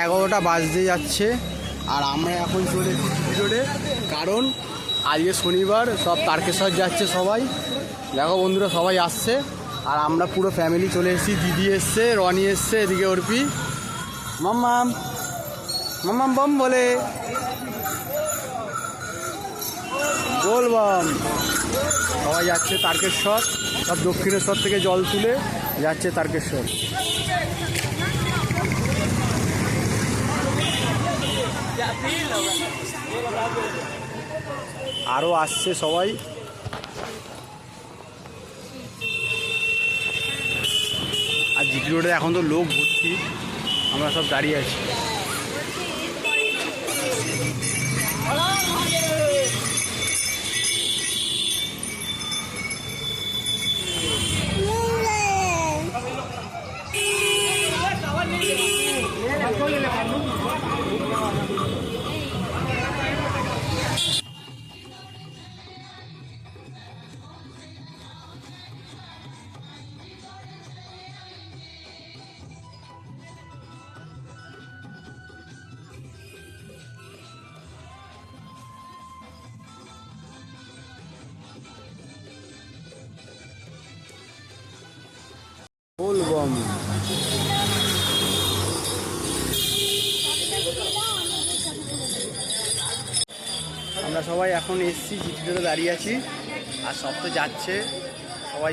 11টা বাজতে যাচ্ছে আর আমরা এখন চলে এসেছি ভিডিওতে, কারণ আজকে শনিবার, সব তারকেশ্বর যাচ্ছে সবাই। দেখো বন্ধুরা সবাই আসছে আর আমরা পুরো ফ্যামিলি চলে এসেছি। দিদি এসছে, রনি এসছে, এদিকে অর্পি, মাম্মাম মাম্মাম বম বলে বলবাম। সবাই যাচ্ছে তারকেশ্বর, সব দক্ষিণেশ্বর থেকে জল তুলে যাচ্ছে তারকেশ্বর। আরও আসছে সবাই। আর জিটি রোডে এখন তো লোক ভর্তি, আমরা সব দাঁড়িয়ে আছি। বলবাম আমরা সবাই এখন এসছি, জিটিতে দাঁড়িয়ে আছি আর সব তো যাচ্ছে, সবাই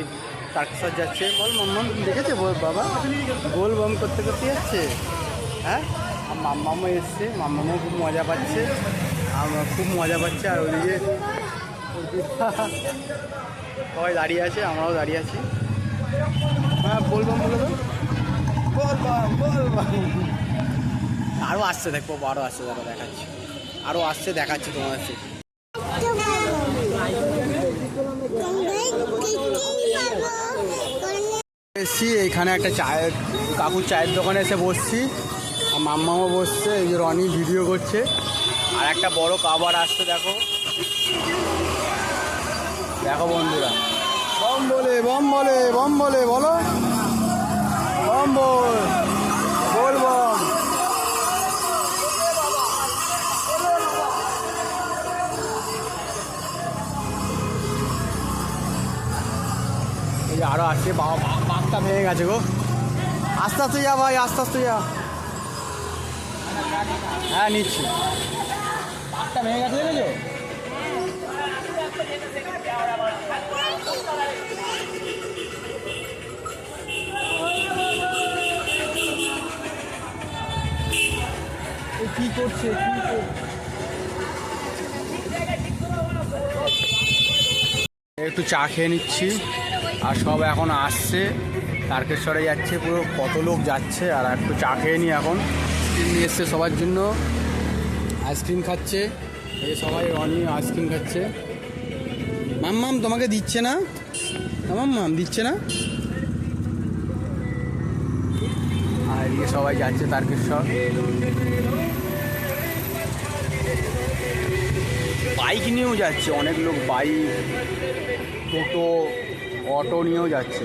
তারকেশ্বর যাচ্ছে। বল মাম্মাম দেখেছে বাবা বলবাম করতে করতে যাচ্ছে। হ্যাঁ, আর মাম্মামও এসছে, মাম্মামও খুব মজা পাচ্ছে, আমরা খুব মজা পাচ্ছে। আর ওইদিকে সবাই দাঁড়িয়ে আছে, আমরাও দাঁড়িয়ে আছি। হ্যাঁ বলবাম বলে তো, বলবাম বলবাম। আরও আসছে, দেখবো আরও আসছে, দাদা দেখাচ্ছি, আরও আসছে দেখাচ্ছি তোমাদের। এসছি এইখানে একটা চায়ের কাকুর চায়ের দোকানে এসে বসছি, আর মাম্মাও বসছে, এই যে রনি ভিডিও করছে। আর একটা বড় কাবার আসছে, দেখো দেখো বন্ধুরা, বম বলে বম বলে বম বলে বলো বম বল বলবম। এই যে আরো আসছে, বাঘটা ভেঙে গেছে গো। আস্তে আস্তে যা ভাই, আস্তে আস্তে যা। হ্যাঁ নিচ্ছি, বাঘটা ভেঙে গেছে দেখেছো। কি করছে একটু চা খেয়ে নিচ্ছি। আর সব এখন আসছে, তারকেশ্বরে যাচ্ছে, পুরো কত লোক যাচ্ছে। আর একটু চা খেয়ে নিই এখন। আইসক্রিম নিয়ে এসছে সবার জন্য, আইসক্রিম খাচ্ছে। এই সবাই রনি আইসক্রিম খাচ্ছে। মাম্মাম তোমাকে দিচ্ছে না, মাম্মাম দিচ্ছে না। আর এদিকে সবাই যাচ্ছে তারকেশ্বর। বাইক নিয়েও যাচ্ছে অনেক লোক, বাইক, টোটো, অটো নিয়েও যাচ্ছে।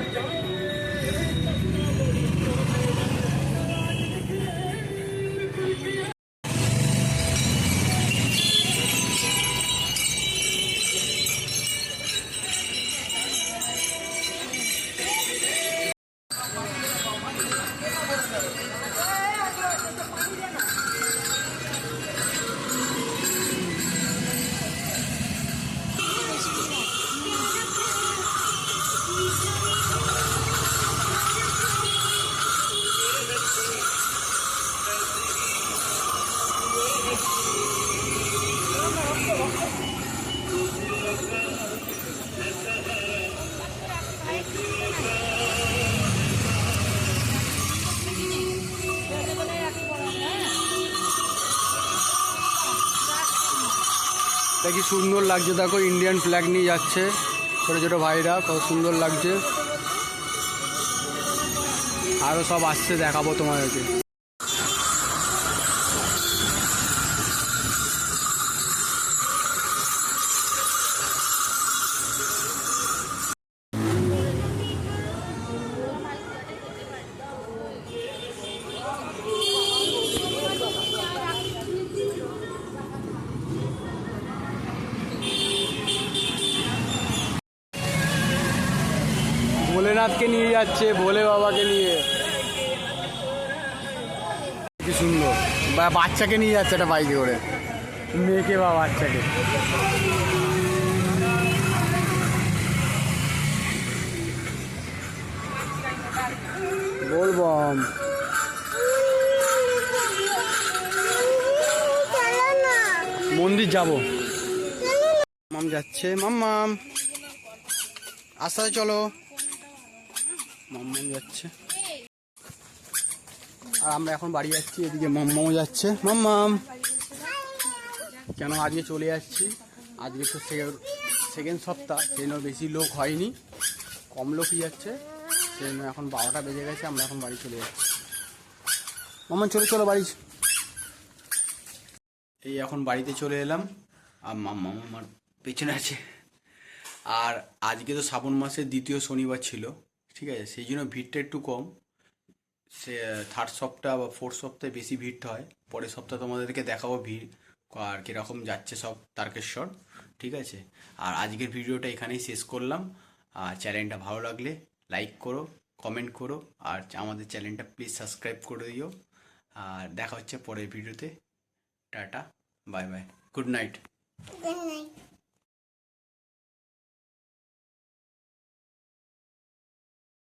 কি সুন্দর লাগছে, দেখো ইন্ডিয়ান ফ্ল্যাগ নিয়ে যাচ্ছে ছোটো ছোটো ভাইরা, কত সুন্দর লাগছে। আরও সব আসছে, দেখাবো তোমাদেরকে। ভোলেনাথকে নিয়ে যাচ্ছে, ভোলে বাবাকে নিয়ে। কি সুন্দর, বাচ্চাকে নিয়ে যাচ্ছে একটা বাইকে করে, মেয়েকে বা বাচ্চাকে। বলবাম মন্দির যাব। মাম যাচ্ছে, মাম্মাম আস্তে আস্তে চলো। মাম্মাম যাচ্ছে আর আমরা এখন বাড়ি যাচ্ছি। এদিকে মাম্মামও যাচ্ছে। মাম্মাম কেন আজকে চলে যাচ্ছি, আজকে তো সেকেন্ড সপ্তাহ, সেই জন্য বেশি লোক হয়নি, কম লোকই যাচ্ছে। সেই জন্য এখন 12টা বেজে গেছে, আমরা এখন বাড়ি চলে যাচ্ছি। মাম্মাম চলো চলো বাড়ি। এই এখন বাড়িতে চলে এলাম আর মাম্মাম আমার পেছনে আছে। আর আজকে তো শ্রাবণ মাসের দ্বিতীয় শনিবার ছিল, ঠিক আছে, সেই জন্য ভিড়টা একটু কম। সে থার্ড সপ্তাহ বা ফোর্থ সপ্তাহে বেশি ভিড়টা হয়। পরের সপ্তাহে তোমাদেরকে দেখাবো ভিড় আর কীরকম যাচ্ছে সব তারকেশ্বর, ঠিক আছে। আর আজকের ভিডিওটা এখানেই শেষ করলাম। আর চ্যানেলটা ভালো লাগলে লাইক করো, কমেন্ট করো, আর আমাদের চ্যানেলটা প্লিজ সাবস্ক্রাইব করে দিও। আর দেখা হচ্ছে পরের ভিডিওতে। Tata, bye bye, good night.